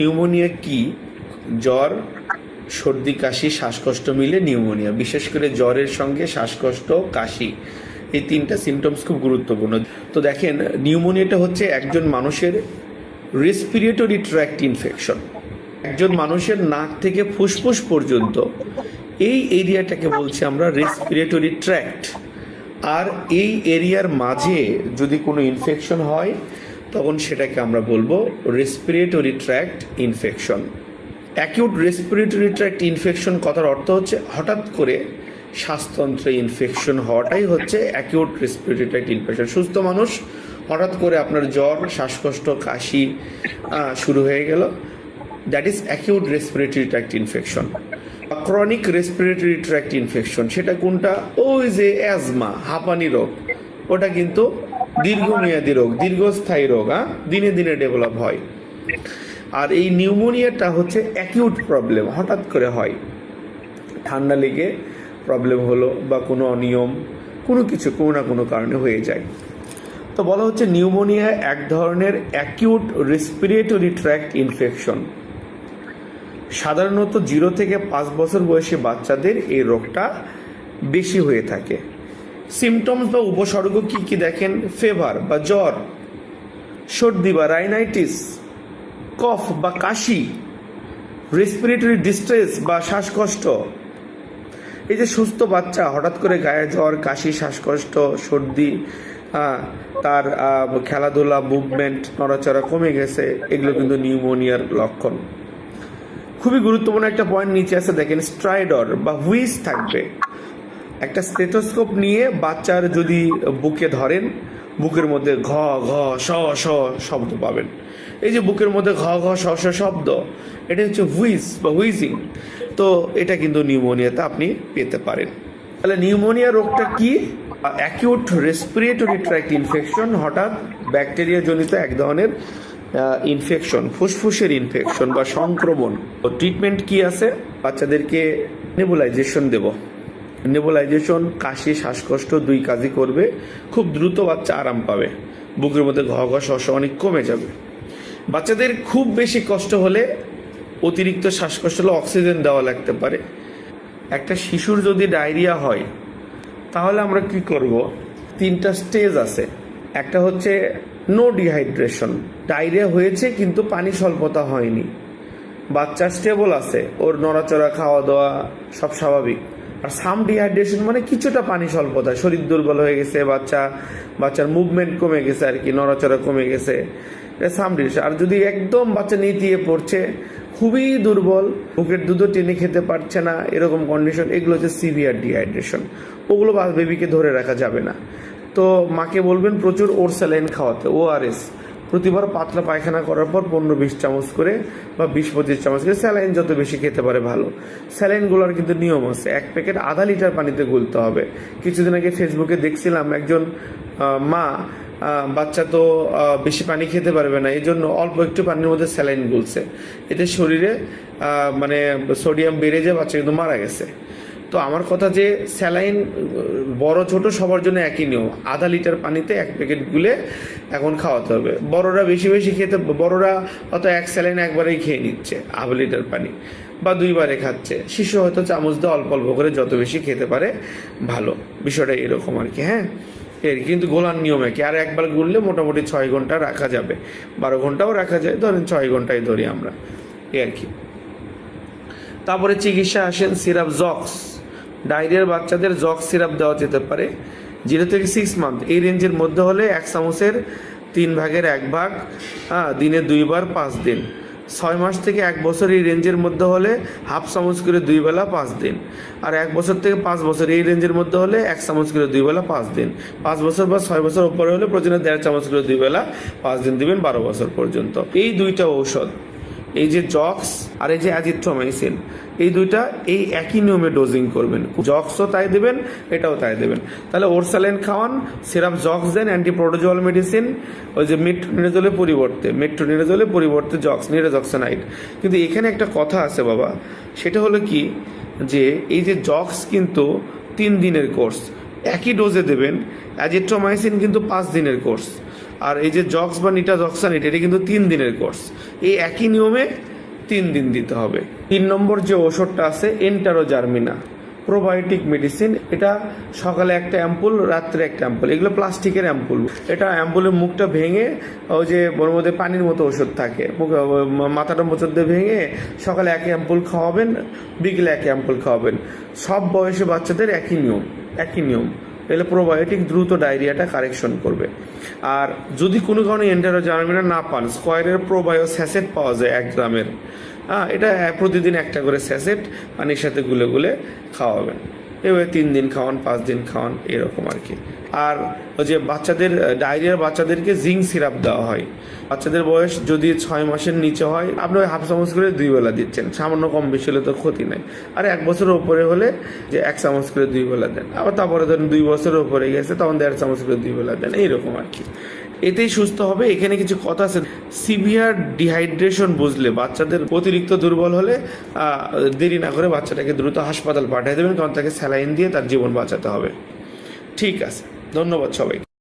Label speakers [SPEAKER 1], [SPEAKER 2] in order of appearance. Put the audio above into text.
[SPEAKER 1] Pneumonia কি? জ্বর, সর্দি, কাশি, শ্বাসকষ্ট মিলে নিউমোনিয়া। বিশেষ করে জ্বরের সঙ্গে শ্বাসকষ্ট, কাশি, এই তিনটা সিমটমস খুব গুরুত্বপূর্ণ। তো দেখেন, নিউমোনিয়াটা হচ্ছে একজন মানুষের রেসপিরেটরি ট্র্যাক্ট ইনফেকশন। একজন মানুষের নাক থেকে ফুসফুস পর্যন্ত এই এরিয়াটাকে বলছি আমরা রেসপিরেটরি ট্র্যাক্ট। আর এই এরিয়ার মাঝে যদি কোনো ইনফেকশন হয় তখন সেটাকে আমরা বলবো respiratory tract infection. Acute respiratory tract infection কথার অর্থ হচ্ছে হঠাৎ করে শ্বাসতন্ত্রে ইনফেকশন হওয়াটাই হচ্ছে অ্যাকিউট রেসপিরেটরি ট্র্যাক্ট ইনফেকশন। সুস্থ মানুষ হঠাৎ করে আপনার জ্বর, শ্বাসকষ্ট, কাশি শুরু হয়ে গেল, that is acute respiratory tract infection. Chronic respiratory tract infection সেটা কোনটা? ওই যে অ্যাজমা, হাঁপানি রোগ, ওটা কিন্তু দীর্ঘমেয়াদী রোগ, দীর্ঘস্থায়ী রোগ, দিনে দিনে ডেভেলপ হয়। আর এই নিউমোনিয়াটা হচ্ছে অ্যাকিউট প্রবলেম, হঠাৎ করে হয়, ঠান্ডা লেগে প্রবলেম হলো বা কোনো অনিয়ম, কোনো কিছু কোনো না কোনো কারণে হয়ে যায়। তো বলা হচ্ছে নিউমোনিয়া এক ধরনের অ্যাকিউট রেসপিরেটরি ট্র্যাক্ট ইনফেকশন। সাধারণত 0 থেকে 5 বছর বয়সী বাচ্চাদের এই রোগটা বেশি হয়ে থাকে। সিমটমস বা উপসর্গ কি কি দেখেন? ফিভার বা জ্বর, সর্দি বা রাইনাইটিস, কফ বা কাশি, রেসপিরেটরি ডিস্ট্রেস বা শ্বাসকষ্ট। এই যে সুস্থ বাচ্চা হঠাৎ করে গায়ে জ্বর, কাশি, শ্বাসকষ্ট, সর্দি, তার খেলাধুলা, মুভমেন্ট, নড়াচড়া কমে গেছে, এগুলো কিন্তু নিউমোনিয়ার লক্ষণ। খুবই গুরুত্বপূর্ণ একটা পয়েন্ট নিচে আছে দেখেন, স্ট্রাইডর বা হুইস থাকবে। একটা স্টেথোস্কোপ নিয়ে বাচ্চার যদি বুকে ধরেন, বুকের মধ্যে ঘ ঘ স স শব্দ পাবেন। এই যে বুকের মধ্যে ঘ ঘ স স শব্দ, এটা হচ্ছে হুইস বা হুইজিং। তো এটা কিন্তু নিউমোনিয়াতে আপনি পেতে পারেন। তাহলে নিউমোনিয়া রোগটা কি? অ্যাকিউট রেসপিরেটরি ট্র্যাক্ট ইনফেকশন, হঠাৎ ব্যাকটেরিয়া জনিত এক ধরনের ইনফেকশন, ফুসফুসের ইনফেকশন বা সংক্রমণ। তো ট্রিটমেন্ট কি আছে? বাচ্চাদেরকে নেবুলাইজেশন দেব। নেবুলাইজেশন কাশি, শ্বাসকষ্ট 2 কাজই করবে, খুব দ্রুত বাচ্চা আরাম পাবে, বুকের মধ্যে ঘ ঘ শ শ অনেক কমে যাবে। বাচ্চাদের খুব বেশি কষ্ট হলে, অতিরিক্ত শ্বাসকষ্ট হলে অক্সিজেন দেওয়া লাগতে পারে। একটা শিশুর যদি ডায়রিয়া হয় তাহলে আমরা কি করব? 3টা স্টেজ আছে। একটা হচ্ছে নো ডিহাইড্রেশন, ডায়রিয়া হয়েছে কিন্তু পানি স্বল্পতা হয়নি, বাচ্চা স্টেবল আছে, ওর নড়াচড়া, খাওয়া দাওয়া সব স্বাভাবিক। আর সাম ডিহাইড্রেশন মানে কিছুটা পানি স্বল্পতা, শরীর দুর্বল হয়ে গেছে, বাচ্চার মুভমেন্ট কমে গেছে আর কি, নড়াচড়া কমে গেছে, সাম ডিহাইড্রেশন। আর যদি একদম বাচ্চা নিতিয়ে পড়ছে, খুবই দুর্বল, বুকের দুধও টেনে খেতে পারছে না, এরকম কন্ডিশন, এগুলো হচ্ছে সিভিয়ার ডিহাইড্রেশন। ওগুলো বেবিকে ধরে রাখা যাবে না। তো মাকে বলবেন প্রচুর ওরসালাইন খাওয়াতে, ORS, প্রতিবার পাতলা পায়খানা করার পর 15-20 চামচ করে বা 20-25 চামচ করে স্যালাইন যত বেশি খেতে পারে ভালো। স্যালাইনগুলোর কিন্তু নিয়ম আছে, 1 প্যাকেট আধা লিটার পানিতে গুলতে হবে। কিছুদিন আগে ফেসবুকে দেখছিলাম একজন মা, বাচ্চা তো বেশি পানি খেতে পারবে না, এই জন্য অল্প একটু পানির মধ্যে স্যালাইন গুলছে, এতে শরীরে মানে সোডিয়াম বেড়ে যায়, বাচ্চা কিন্তু মারা গেছে। তো আমার কথা যে স্যালাইন বড় ছোট সবার জন্য একই নিয়ম, আধা লিটার পানিতে 1 প্যাকেট গুলে এখন খাওয়াতে হবে। বড়রা বেশি বেশি খেতে, বড়রা হয়তো 1 স্যালাইন একবারেই খেয়ে নিচ্ছে, আধা লিটার পানি, বা 2 বারে খাচ্ছে। শিশু হয়তো চামচ দিয়ে অল্প অল্প করে যত বেশি খেতে পারে ভালো, বিষয়টা এরকম আর কি। হ্যাঁ, কিন্তু গোলার নিয়ম কি, আর একবার গুললে মোটামুটি 6 ঘন্টা রাখা যাবে, 12 ঘন্টাও রাখা যায়, ধরেন 6 ঘন্টাই ধরি আমরা, এই আর কি। তারপরে চিকিৎসা আসেন সিরাপ, জক্স। ডায়রিয়ার বাচ্চাদের জক্স সিরাপ দেওয়া যেতে পারে 0 থেকে 6 মান্থ, এই রেঞ্জের মধ্যে হলে 1 চামচের 3 ভাগের 1 ভাগ, দিনে 2 বার 5 দিন। 6 মাস থেকে 1 বছর এই রেঞ্জের মধ্যে হলে হাফ চামচ করে 2 বেলা 5 দিন। আর 1 বছর থেকে 5 বছর এই রেঞ্জের মধ্যে হলে 1 চামচ করে 2 বেলা 5 দিন। 5 বছর বা 6 বছর উপরে হলে প্রতিদিন 1.5 চামচ করে 2 বেলা 5 দিন দিবেন 12 বছর পর্যন্ত। এই 2টা ঔষধ, এই যে জক্স আর এই যে অ্যাজিথ্রোমাইসিন, এই 2টা এই একই নিয়মে ডোজিং করবেন। জক্সও তাই দেবেন, এটাও তাই দেবেন। তাহলে ওরসালাইন খাওয়ান, সিরাপ জক্স দেন, অ্যান্টিপ্রোটোজোয়াল মেডিসিন ওই যে মেট্রোনিডাজোলের পরিবর্তে জক্স, নিরাজক্সানাইড। কিন্তু এখানে একটা কথা আছে বাবা, সেটা হলো কি যে এই যে জক্স কিন্তু 3 দিনের কোর্স, একই ডোজে দেবেন। অ্যাজিথ্রোমাইসিন কিন্তু 5 দিনের কোর্স, আর এই যে জক্স বা নিটাজক্সানাইড এটা কিন্তু 3 দিনের কোর্স। এই একই নিয়মে 3 দিন দিতে হবে। 3 নম্বর যে ওষুধটা আছে এন্টারোজার্মিনা প্রোবায়োটিক মেডিসিন, এটা সকালে একটা অ্যাম্পুল, রাত্রে একটা অ্যাম্পুল, এগুলো প্লাস্টিকের অ্যাম্পুল। এটা অ্যাম্পুলের মুখটা ভেঙে ওই যে ওর মধ্যে পানির মতো ওষুধ থাকে, মাথাটা মোচর দিয়ে ভেঙে সকালে এক অ্যাম্পুল খাওয়াবেন, বিকেলে এক অ্যাম্পুল খাওয়াবেন। সব বয়সী বাচ্চাদের একই নিয়ম। এগুলো প্রোবায়োটিক দ্রুত ডায়রিয়াটা কারেকশন করবে। আর যদি কোনো কারণে এন্টারোজার্মিনা না পান, স্কয়ারের প্রোবায়ো স্যাসেট পাওয়া যায় 1 গ্রামের। এটা প্রতিদিন একটা করে স্যাসেট পানির সাথে গুলে গুলে খাওয়াবেন। এভাবে 3 দিন খাওয়ান, 5 দিন খাওয়ান, এরকম আর কি। আর ওই যে বাচ্চাদের ডায়রিয়ার বাচ্চাদেরকে জিঙ্ক সিরাপ দেওয়া হয়। বাচ্চাদের বয়স যদি 6 মাসের নিচে হয়, আপনি ওই হাফ চামচ করে 2 বেলা দিচ্ছেন, সামান্য কম বেশি হলে তো ক্ষতি নাই। আর 1 বছরের উপরে হলে যে 1 চামচ করে 2 বেলা দেন। আবার তারপরে ধরেন 2 বছরের উপরে গেছে তখন 1.5 চামচ করে 2 বেলা দেন, এইরকম আর কি। এতেই সুস্থ হবে। এখানে কিছু কথা আছে, সিভিয়ার ডিহাইড্রেশন বুঝলে, বাচ্চাদের অতিরিক্ত দুর্বল হলে দেরি না করে বাচ্চাটাকে দ্রুত হাসপাতাল পাঠিয়ে দেবেন, কারণ তাকে স্যালাইন দিয়ে তার জীবন বাঁচাতে হবে। ঠিক আছে, ধন্যবাদ সবাইকে।